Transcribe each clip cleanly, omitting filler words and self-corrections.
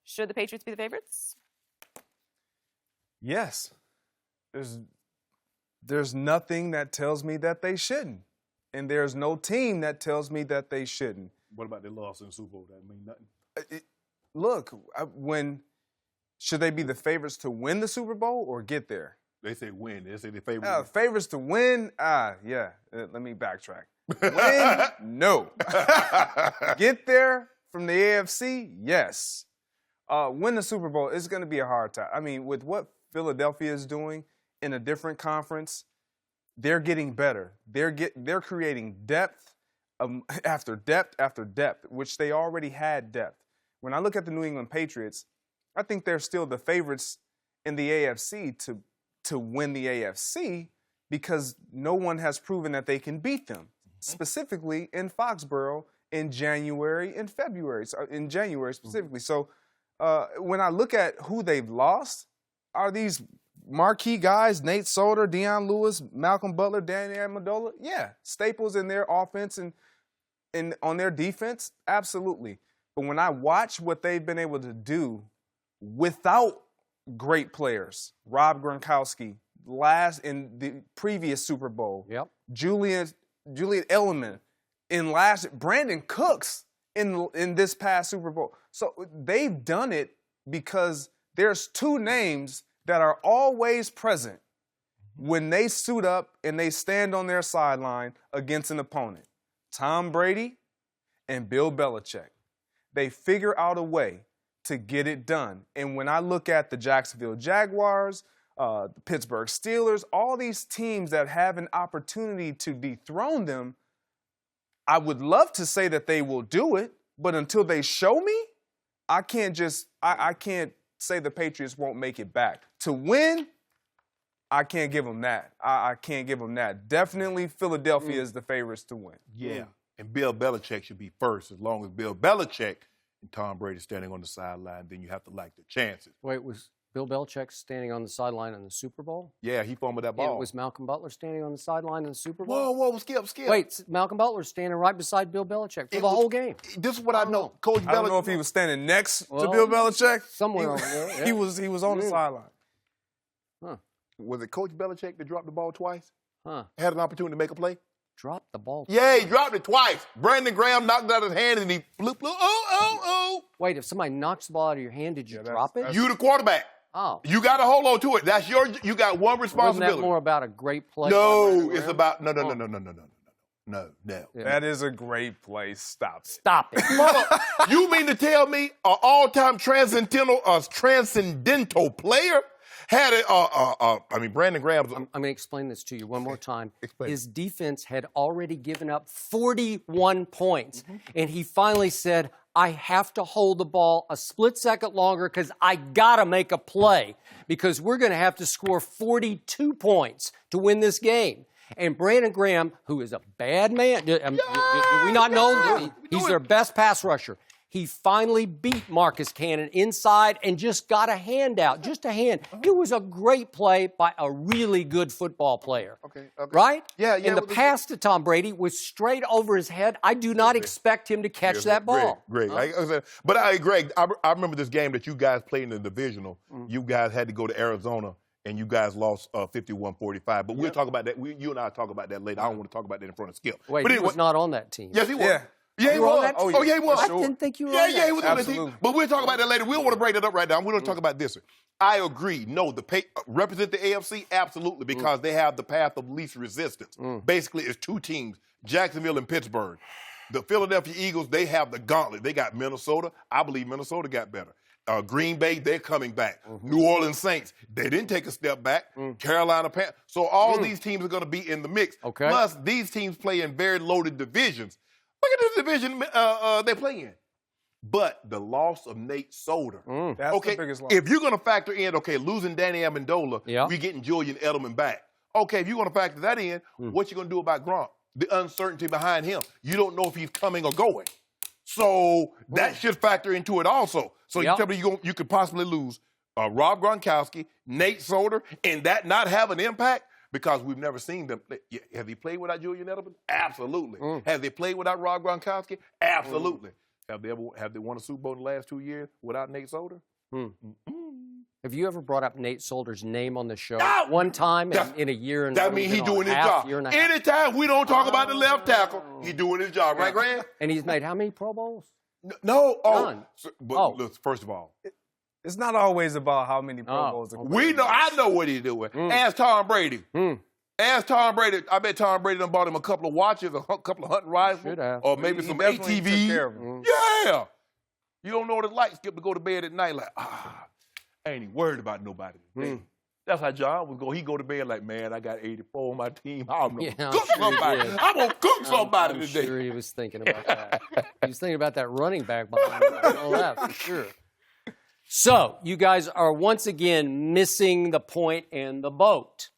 Should the Patriots be the favorites? Yes. There's nothing that tells me that they shouldn't. And there's no team that tells me that they shouldn't. What about their loss in the Super Bowl? That mean nothing? Should they be the favorites to win the Super Bowl or get there? They say win. They say the favorites. Favorites to win? Yeah. Let me backtrack. Win? No. Get there from the AFC? Yes. Win the Super Bowl, it's going to be a hard time. I mean, with what Philadelphia is doing in a different conference, they're getting better. They're creating depth after depth after depth, which they already had depth. When I look at the New England Patriots, I think they're still the favorites in the AFC to win the AFC because no one has proven that they can beat them, specifically in Foxborough in January and February, in January specifically. So when I look at who they've lost, are these marquee guys, Nate Solder, Deion Lewis, Malcolm Butler, Danny Amendola? Yeah. Staples in their offense and on their defense? Absolutely. But when I watch what they've been able to do without great players, Rob Gronkowski, in the previous Super Bowl, Julian Edelman Brandon Cooks in this past Super Bowl. So they've done it because there's two names that are always present when they suit up and they stand on their sideline against an opponent. Tom Brady and Bill Belichick. They figure out a way to get it done. And when I look at the Jacksonville Jaguars, the Pittsburgh Steelers, all these teams that have an opportunity to dethrone them, I would love to say that they will do it, but until they show me, I can't say the Patriots won't make it back. To win, I can't give them that. I can't give them that. Definitely Philadelphia is the favorites to win. Yeah, and Bill Belichick should be first. As long as Bill Belichick and Tom Brady standing on the sideline, then you have to like the chances. Wait, was Bill Belichick standing on the sideline in the Super Bowl? Yeah, he fumbled that ball. Was Malcolm Butler standing on the sideline in the Super Bowl? Whoa, skip. Wait, Malcolm Butler's standing right beside Bill Belichick for the whole game. This is what I know. Coach Belichick. I don't know if he was standing next to Bill Belichick. Somewhere over there. Yeah. He was on the sideline. Huh. Was it Coach Belichick that dropped the ball twice? Huh. Had an opportunity to make a play? Dropped the ball. Yeah, he dropped it twice. Brandon Graham knocked it out of his hand and he flew. Oh. Wait, if somebody knocks the ball out of your hand, did you drop it? You the quarterback. Oh. You got to hold on to it. You got one responsibility. Wasn't that more about a great play? No, it's about, no. Yeah. That is a great play. Stop it. You mean to tell me an all-time transcendental player had it, Brandon Graham's... I'm going to explain this to you one more time. His defense had already given up 41 points, and he finally said, I have to hold the ball a split second longer because I got to make a play because we're going to have to score 42 points to win this game. And Brandon Graham, who is a bad man, do we not know? He's their best pass rusher. He finally beat Marcus Cannon inside and just got a hand out, just a hand. It was a great play by a really good football player. Okay. Right? Yeah. And the pass to Tom Brady was straight over his head. I do not expect him to catch that ball. Greg. Greg, I remember this game that you guys played in the divisional. You guys had to go to Arizona, and you guys lost 51-45. But we'll talk about that. You and I will talk about that later. I don't want to talk about that in front of Skip. Wait, he was not on that team. Yes, he was. Yeah. Yeah, he was. He was. I didn't think you were on that. Yeah, he was on the team. But we'll talk about that later. We don't want to break that up right now. We're going to talk about this. I agree. No, represent the AFC? Absolutely, because they have the path of least resistance. Basically, it's two teams, Jacksonville and Pittsburgh. The Philadelphia Eagles, they have the gauntlet. They got Minnesota. I believe Minnesota got better. Green Bay, they're coming back. New Orleans Saints, they didn't take a step back. Carolina Panthers. So all these teams are going to be in the mix. Okay. Plus, these teams play in very loaded divisions. Look at this division they play in. But the loss of Nate Solder. That's the biggest loss. If you're going to factor in, losing Danny Amendola, we're getting Julian Edelman back. Okay, if you're going to factor that in, what you going to do about Gronk? The uncertainty behind him. You don't know if he's coming or going. So that should factor into it also. So you tell me you could possibly lose Rob Gronkowski, Nate Solder, and that not have an impact? Because we've never seen them play. Have he played without Julian Edelman? Absolutely. Have they played without Rob Gronkowski? Absolutely. Have they won a Super Bowl in the last 2 years without Nate Solder? Have you ever brought up Nate Solder's name on the show No. one time in a year and That means he's doing his half, job. year and a half? Anytime we don't talk about the left tackle, he's doing his job, right, Grant? And he's made how many Pro Bowls? No. None. Look, first of all, It's not always about how many Pro Bowls. I know what he's doing. Ask Tom Brady. Ask Tom Brady. I bet Tom Brady done bought him a couple of watches, a couple of hunting rifles, Should have. or maybe He some definitely took care of ATVs. him. Yeah. You don't know what it's like, Skip, to go to bed at night like, I ain't even worried about nobody today. That's how John would go. He go to bed like, man, I got 84 on my team. I'm gonna cook somebody. I'm gonna cook somebody I'm today. sure he was thinking about that. He was thinking about that running back behind him on the left, for sure. So, you guys are once again missing the point and the boat.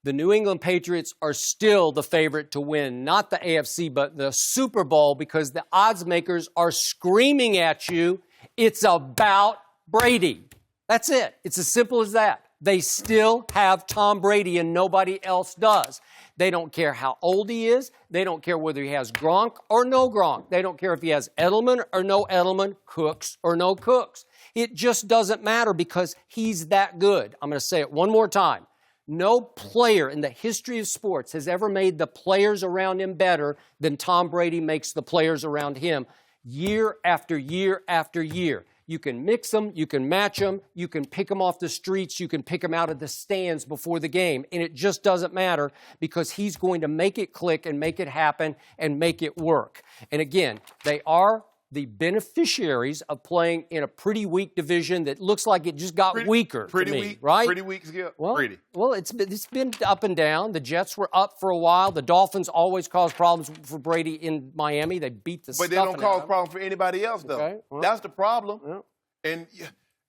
The New England Patriots are still the favorite to win, not the AFC, but the Super Bowl, because the odds makers are screaming at you, it's about Brady. That's it. It's as simple as that. They still have Tom Brady and nobody else does. They don't care how old he is. They don't care whether he has Gronk or no Gronk. They don't care if he has Edelman or no Edelman, Cooks or no Cooks. It just doesn't matter because he's that good. I'm going to say it one more time. No player in the history of sports has ever made the players around him better than Tom Brady makes the players around him year after year after year. You can mix them, you can match them, you can pick them off the streets, you can pick them out of the stands before the game, and it just doesn't matter because he's going to make it click and make it happen and make it work. And again, they are the beneficiaries of playing in a pretty weak division that looks like it just got weaker to me, weak, right? Pretty weak, Skip. Well, Pretty. well, it's been up and down. The Jets were up for a while. The Dolphins always cause problems for Brady in Miami. They beat the But they don't cause problems for anybody else, though. Okay, well, that's the problem. well. And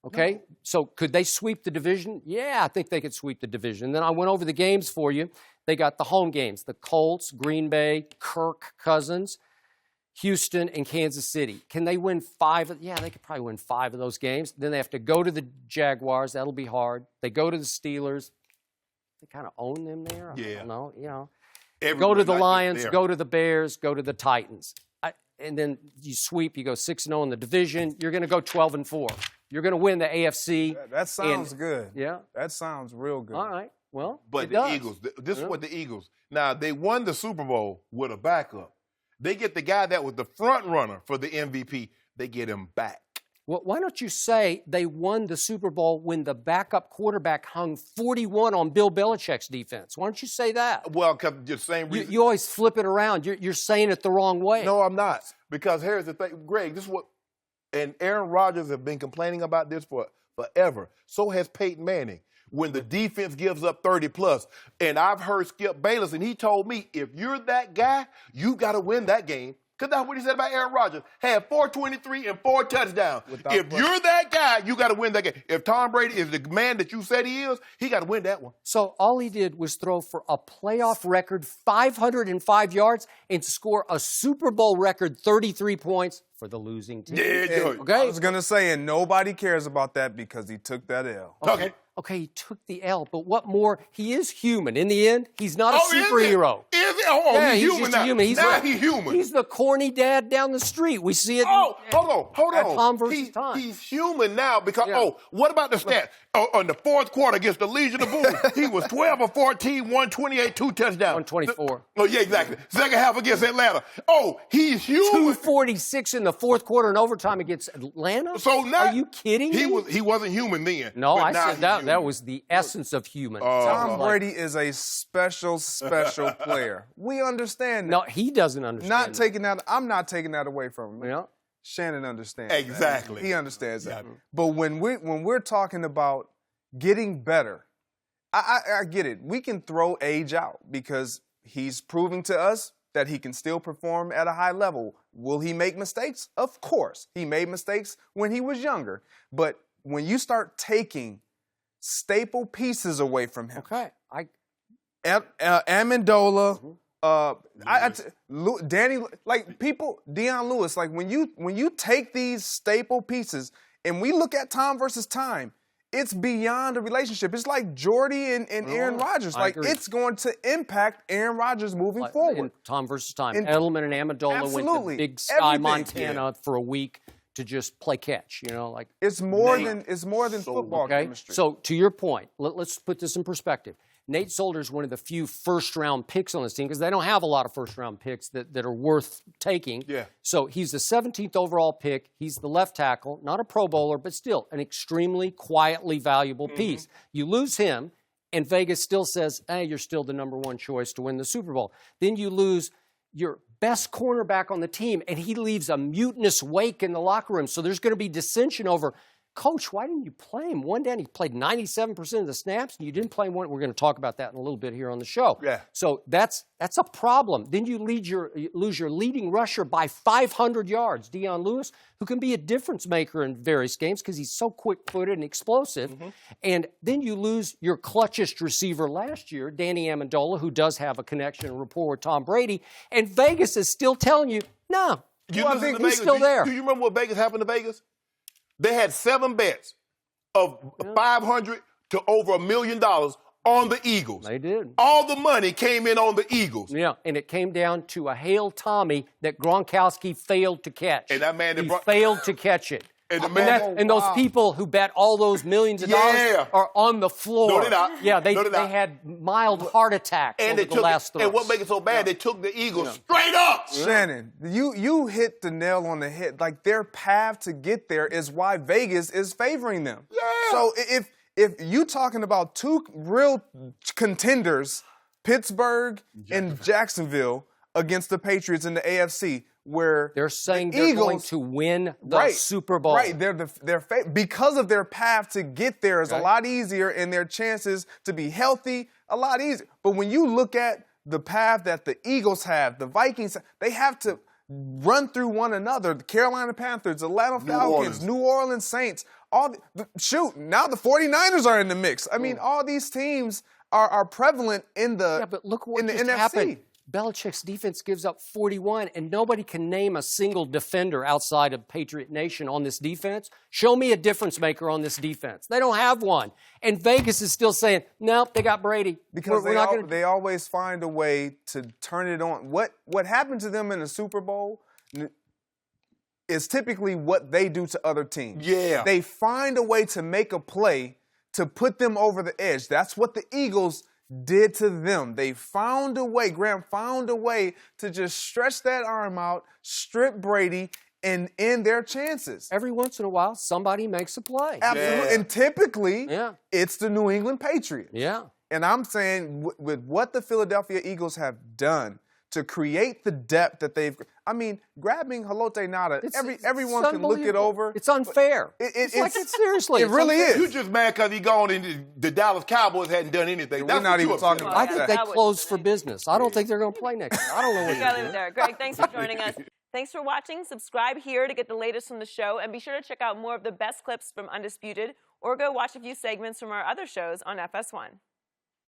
Okay, so could they sweep the division? Yeah, I think they could sweep the division. Then I went over the games for you. They got the home games, the Colts, Green Bay, Kirk Cousins, Houston, and Kansas City. Can they win 5? Yeah, they could probably win 5 of those games. Then they have to go to the Jaguars. That'll be hard. They go to the Steelers. They kind of own them there. I don't know, you know. Go to the Lions, go to the Bears, go to the Titans. And then you sweep, you go 6-0 in the division. You're going to go 12-4. You're going to win the AFC. That sounds good. Yeah. That sounds real good. All right. Well, But the Eagles, this is what the Eagles, now they won the Super Bowl with a backup. They get the guy that was the front runner for the MVP, they get him back. Well, why don't you say they won the Super Bowl when the backup quarterback hung 41 on Bill Belichick's defense? Why don't you say that? Well, because the same reason. You always flip it around. You're saying it the wrong way. No, I'm not. Because here's the thing, Greg, this is what, and Aaron Rodgers have been complaining about this for forever. So has Peyton Manning. When the defense gives up 30+. And I've heard Skip Bayless, and he told me, if you're that guy, you got to win that game. Because that's what he said about Aaron Rodgers. Had 423 and 4 touchdowns. If you're that guy, you got to win that game. If Tom Brady is the man that you said he is, he got to win that one. So all he did was throw for a playoff record 505 yards and score a Super Bowl record 33 points for the losing team. Yeah, okay. I was going to say, and nobody cares about that because he took that L. Okay, he took the L, but what more? He is human. In the end, he's not a superhero. Is it? Oh, yeah, he's human just now. a human. He's human. He's the corny dad down the street. We see it. Hold on. At Tom versus Time. He's human now because, what about the stats? In the fourth quarter against the Legion of Boom, he was 12 of 14, 128, 2 touchdowns. 124. Oh, yeah, exactly. Second half against Atlanta. Oh, he's human. 246 in the fourth quarter and overtime against Atlanta? So now, are you kidding me? He wasn't human then. No, I now said that was the essence of human. Tom Brady is a special player. We understand that. No, he doesn't understand. I'm not taking that away from him. Yeah. Shannon understands. Exactly. That. He understands that. But when we're talking about getting better, I get it. We can throw age out because he's proving to us that he can still perform at a high level. Will he make mistakes? Of course. He made mistakes when he was younger. But when you start taking staple pieces away from him. Okay. Amendola, Danny, like people, Deion Lewis, like when you take these staple pieces and we look at Tom versus Time, it's beyond a relationship. It's like Jordy and Aaron Rodgers. I Like, agree. it's going to impact Aaron Rodgers moving forward. In Tom versus Time. And- Edelman and Amendola went Absolutely. to Big Sky, Everything. Montana for a week to just play catch, you know, like. It's more Nate, than football Okay, chemistry. so to your point, let's put this in perspective. Nate Solder is one of the few first-round picks on this team because they don't have a lot of first-round picks that are worth taking. Yeah. So he's the 17th overall pick. He's the left tackle, not a Pro Bowler, but still an extremely quietly valuable piece. You lose him, and Vegas still says, hey, you're still the number one choice to win the Super Bowl. Then you lose your best cornerback on the team, and he leaves a mutinous wake in the locker room. So there's going to be dissension over, Coach, why didn't you play him? One day he played 97% of the snaps, and you didn't play him one. We're going to talk about that in a little bit here on the show. Yeah. So that's a problem. Then you lose your leading rusher by 500 yards, Deion Lewis, who can be a difference maker in various games because he's so quick-footed and explosive. And then you lose your clutchest receiver last year, Danny Amendola, who does have a connection and rapport with Tom Brady. And Vegas is still telling you, no, You I listen think to he's Vegas. still there. Do you remember what Vegas happened to Vegas? They had 7 bets of 500 to over $1 million on the Eagles. They did. All the money came in on the Eagles. Yeah, and it came down to a hail Tommy that Gronkowski failed to catch. And that man that he brought- failed to catch it. And the And, man- and those people who bet all those millions of dollars Yeah. are on the floor. No, they're not. Yeah, they No, they're not. had mild heart attacks And over they the took last and what makes it so bad, they took the Eagles straight up. Shannon, you hit the nail on the head. Like, their path to get there is why Vegas is favoring them. Yeah. So if you talking about two real contenders, Pittsburgh and Jacksonville, against the Patriots in the AFC, where They're saying the they're Eagles, going to win the Super Bowl. Right, because of their path to get there is a lot easier, and their chances to be healthy a lot easier. But when you look at the path that the Eagles have, the Vikings, they have to run through one another. The Carolina Panthers, Atlanta Falcons, New Orleans Saints. Now the 49ers are in the mix. I mean, all these teams are prevalent in the Yeah, but look what in the just NFC. happened. Belichick's defense gives up 41, and nobody can name a single defender outside of Patriot Nation on this defense. Show me a difference maker on this defense. They don't have one. And Vegas is still saying, nope, they got Brady. Because We're not gonna... they always find a way to turn it on. What happened to them in the Super Bowl is typically what they do to other teams. Yeah. They find a way to make a play to put them over the edge. That's what the Eagles did to them. They found a way, Graham found a way to just stretch that arm out, strip Brady, and end their chances. Every once in a while, somebody makes a play. Absolutely. Yeah. And typically, Yeah. it's the New England Patriots. Yeah. And I'm saying with what the Philadelphia Eagles have done to create the depth that grabbing Halote Nada, everyone can look it unbelievable. over. It's unfair. Seriously. It it's really unfair. is. You just mad because he gone and the Dallas Cowboys hadn't done anything. We're That's not what you even upset talking about. I think Yeah, they that would- closed for business. I don't think they're going to play next year. I don't know what We they're gotta leave doing. it there. Greg, thanks for joining us. Thanks for watching. Subscribe here to get the latest from the show, and be sure to check out more of the best clips from Undisputed, or go watch a few segments from our other shows on FS1.